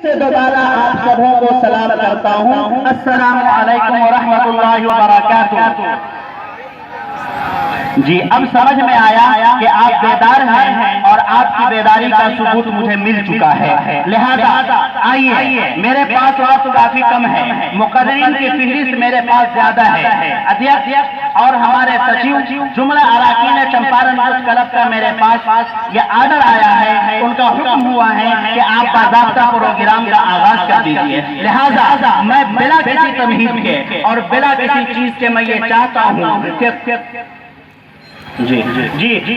سے دوبارہ آپ سبوں کو سلام کرتا ہوں۔ السلام علیکم ورحمۃ اللہ وبرکاتہ۔ جی اب سمجھ میں آیا کہ آپ بیدار ہیں اور آپ کی بیداری کا ثبوت مجھے مل چکا ہے، لہذا آئیے، میرے پاس وقت کافی کم ہے، مقررین کی فہرست میرے پاس زیادہ ہے، ادھیکش اور ہمارے سچیو جملہ اراکین چمپارن یوتھ کلب کا میرے پاس یہ آرڈر آیا ہے، ان کا حکم ہوا ہے کہ آپ باضابطہ پروگرام کا آغاز کر دیجیے، لہذا میں بلا کسی تمہید کے اور بلا کسی چیز کے میں یہ چاہتا ہوں کہ جی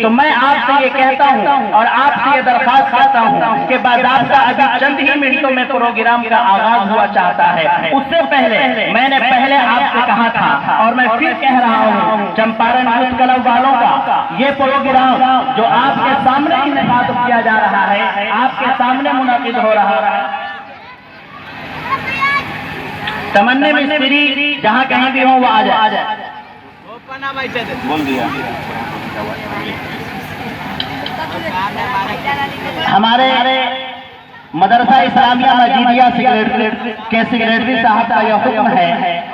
تو میں آپ سے یہ کہتا ہوں اور آپ سے یہ درخواست کرتا ہوں کہ باضابطہ ابھی چند ہی منٹوں میں پروگرام کا آغاز ہوا چاہتا ہے۔ اس سے پہلے میں نے آپ سے کہا تھا اور میں پھر کہہ رہا ہوں، چمپارن یوتھ کلب والوں کا یہ پروگرام جو آپ کے سامنے انعقاد کیا جا رہا ہے، آپ کے سامنے منعقد ہو رہا ہے، تمنا مستری جہاں کہیں بھی ہوں وہ آ جائے۔ بول دیا ہمارے مدرسہ اسلامیہ مجیدیہ سیکریٹری صاحب کا یہ حکم ہے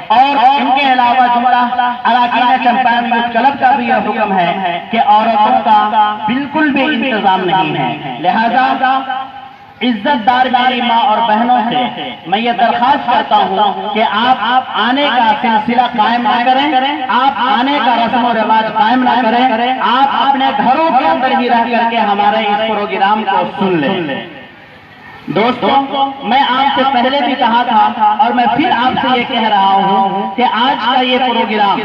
اور ان کے علاوہ جملہ اراکین چمپارن یوتھ کلب کا بھی یہ حکم ہے کہ عورتوں کا بالکل بھی انتظام نہیں ہے، لہذا عزت دار میری ماں اور بہنوں سے میں یہ درخواست کرتا ہوں کہ آپ آنے کا سلسلہ قائم نہ کریں، آپ آنے کا رسم و رواج قائم نہ کریں، آپ اپنے گھروں کے اندر ہی رہ کر کے ہمارے اس پروگرام کو سن لیں۔ دوستوں میں آپ سے پہلے بھی کہا تھا اور میں پھر آپ سے یہ کہہ رہا ہوں کہ آج کا یہ پروگرام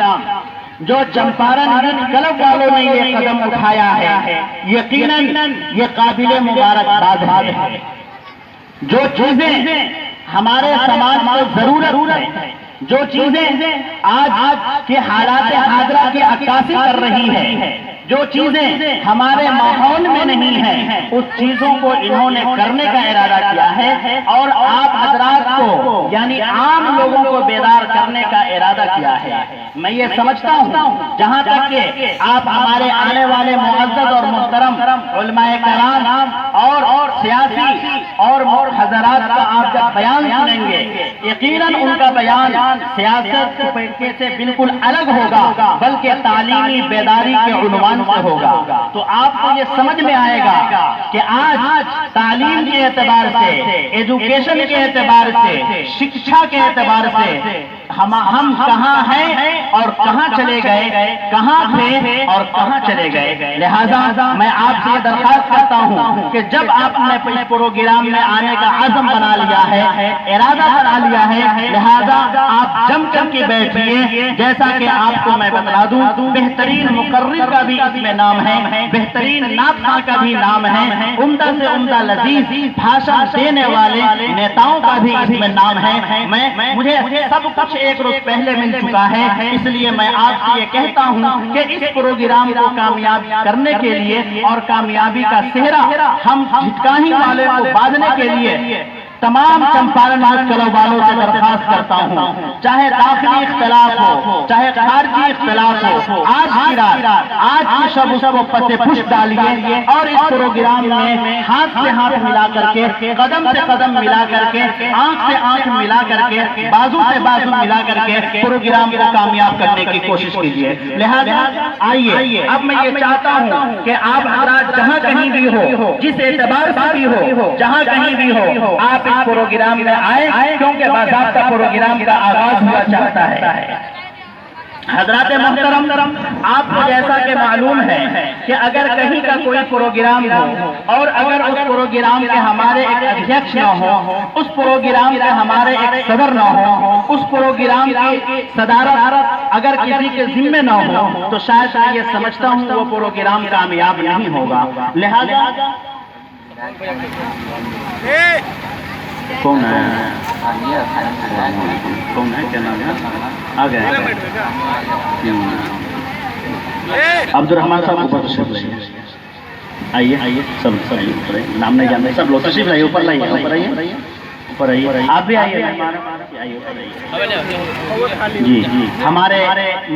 جو چمپارن یوتھ کلب والوں نے یہ قدم اٹھایا ہے، یقیناً یہ قابل مبارکباد ہے۔ جو چیزیں ہمارے سماج کو ضرورت ہے، جو چیزیں آج کے حالات حاضرہ کی عکاسی کر رہی ہے، جو چیزیں ہمارے ماحول میں نہیں ہیں، اس چیزوں کو انہوں نے کرنے کا ارادہ کیا ہے اور آپ حضرات کو یعنی عام لوگوں کو بیدار کرنے کا ارادہ کیا ہے۔ میں یہ سمجھتا ہوں جہاں تک کہ آپ ہمارے آنے والے معزز اور محترم علماء کرام اور سیاسی اور حضرات کا آپ جب بیان سنیں گے، یقیناً ان کا بیان سیاست کے سے بالکل الگ ہوگا، بلکہ تعلیمی بیداری کے عنوان سے ہوگا، تو آپ کو یہ سمجھ میں آئے گا کہ آج تعلیم کے اعتبار سے، ایجوکیشن کے اعتبار سے، شکشا کے اعتبار سے ہم کہاں ہیں اور کہاں چلے گئے، کہاں تھے اور کہاں چلے گئے۔ لہذا میں آپ سے یہ درخواست کرتا ہوں کہ جب آپ نے اس پروگرام میں آنے کا عزم بنا لیا ہے، ارادہ بنا لیا ہے، لہذا آپ جم کے بیٹھیے۔ جیسا کہ آپ کو میں بتا دوں، بہترین مقرر کا بھی اس میں نام ہے، بہترین نعت خواں کا بھی نام ہے، عمدہ سے عمدہ لذیذ بھاشن دینے والے نیتاؤں کا بھی اس میں نام ہے۔ مجھے سب کچھ ایک روز پہلے مل چکا ہے، اس لیے میں آپ سے یہ کہتا ہوں کہ اس پروگرام کو کامیاب کرنے کے لیے اور کامیابی کا سہرا ہم جھٹکاہی والے کو باندھنے کے لیے تمام چمپارن یوتھ کلب والوں سے درخواست کرتا ہوں، چاہے داخلی اختلاف ہو، چاہے خارجی اختلاف ہو، آج کی رات، آج کی شب اس کو پس پشت ڈالیے اور اس پروگرام میں ہاتھ سے ہاتھ ملا کر کے، قدم سے قدم ملا کر کے، آنکھ سے آنکھ ملا کر کے، بازو سے بازو ملا کر کے پروگرام کو کامیاب کرنے کی کوشش کیجیے۔ لہذا آئیے، اب میں یہ چاہتا ہوں کہ آپ حضرات جہاں کہیں بھی ہو، جس اعتبار سے بھی ہو، جہاں کہیں بھی ہو، آپ اس پروگرام میں آئے، کیونکہ باضابطہ پروگرام کا آغاز ہوا چاہتا ہے۔ حضرات محترم، آپ کو جیسا کہ معلوم ہے کہ اگر کہیں کا کوئی پروگرام ہو اور اگر اس پروگرام کے ہمارے ایک ادھیکش نہ ہو، اس پروگرام کے ہمارے ایک صدر نہ ہو، اس پروگرام کی صدارت اگر کسی کے ذمے نہ ہو، تو شاید میں یہ سمجھتا ہوں وہ پروگرام کامیاب نہیں ہوگا۔ لہذا کون ہے کیا نام ہے؟ آ گئے عبد الرحمان صاحب اوپر تشریف لائیے، آئیے سب نام نہیں جانتے، سب لوگ تشریف لائیے، اوپر لائیے، اوپر آئیے۔ آپ بھی آئیے جی ہمارے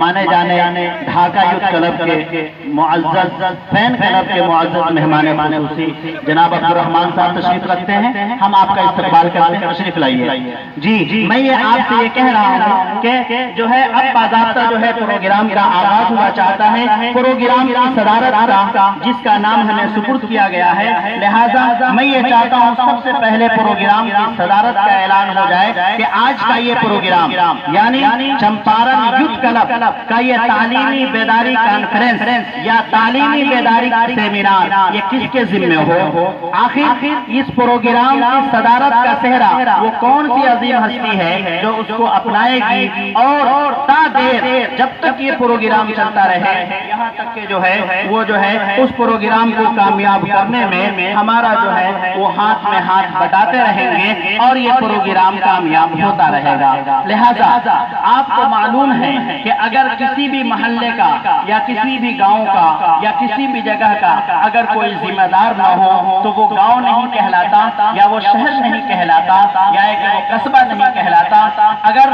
مانے جانے ڈھاکہ یوتھ کلب کے معزز فین کلب کے معزز مہمان خصوصی جناب عبد الرحمان صاحب تشریف رکھتے ہیں، ہم آپ کا استقبال کرتے ہیں، تشریف لائیے۔ جی میں یہ آپ سے یہ کہہ رہا ہوں کہ جو ہے اب باضابطہ جو ہے پروگرام کا آغاز ہوا چاہتا ہے، پروگرام کی صدارت کا جس کا نام ہمیں سپرد کیا گیا ہے، لہذا میں یہ چاہتا ہوں سب سے پہلے پروگرام کی صدارت کا اعلان ہو جائے کہ آج کا یہ پروگرام یعنی چمپارن یوتھ کلب کا یہ تعلیمی بیداری کانفرنس یا تعلیمی بیداری سیمینار یہ کس کے ذمہ ہو؟ آخر اس پروگرام کی صدارت کا صحرا وہ کون سی عظیم ہستی ہے جو اس کو اپنائے گی اور تا دیر جب تک یہ پروگرام چلتا رہے یہاں تک کہ جو ہے وہ جو ہے اس پروگرام کو کامیاب کرنے میں ہمارا جو ہے وہ ہاتھ میں ہاتھ بٹاتے رہیں گے اور یہ پروگرام کامیاب ہوتا رہے گا۔ لہذا آپ کو معلوم ہے کہ اگر کسی بھی محلے کا یا کسی بھی گاؤں کا یا کسی بھی جگہ کا اگر کوئی ذمہ دار نہ ہو تو وہ گاؤں نہیں کہلاتا یا وہ شہر نہیں کہلاتا یا ایک وہ قصبہ نہیں کہلاتا۔ اگر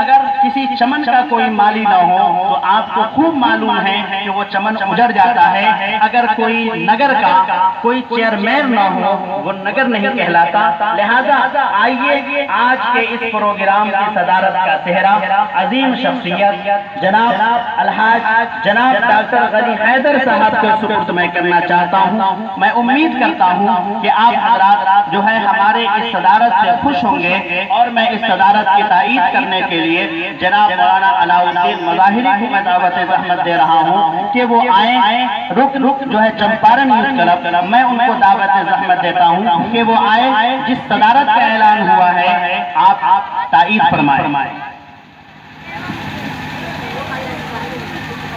کسی چمن کا کوئی مالی نہ ہو تو آپ کو خوب معلوم ہے کہ وہ چمن اجڑ جاتا ہے۔ اگر کوئی نگر کا کوئی چیئرمین نہ ہو وہ نگر نہیں کہلاتا۔ لہذا آئیے آج کے اس پروگرام کی صدارت کا صحرا عظیم شخصیت جناب الحاج جناب ڈاکٹر غنی حیدر صاحب کے سپرد میں کرنا چاہتا ہوں۔ میں امید کرتا ہوں کہ آپ حضرات جو ہے ہمارے اس صدارت سے خوش ہوں گے اور میں اس صدارت کی تائید کرنے کے لیے جناب مولانا علاء الدین مظاہری کو میں دعوت زحمت دے رہا ہوں کہ وہ آئیں۔ رک جو ہے چمپارن یوتھ کلب میں ان کو دعوت زحمت دیتا ہوں کہ وہ آئے، جس صدارت کا اعلان ہوا ہے آپ تائید فرمائیں۔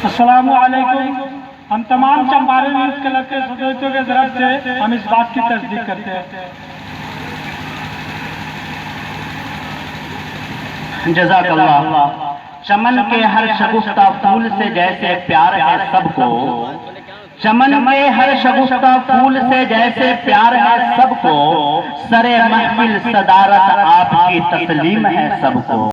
السلام علیکم۔ ہم تمام چمپارن یوتھ کلب کے سدسیوں کے طرف سے ہم اس بات کی تصدیق کرتے ہیں۔ جزاک اللہ۔ چمن کے ہر شگفتہ پھول سے جیسے پیار ہے سب کو، چمن کے ہر شگفتہ پھول سے جیسے پیار ہے سب کو، سرے محفل صدارت آپ کی تسلیم ہے سب کو۔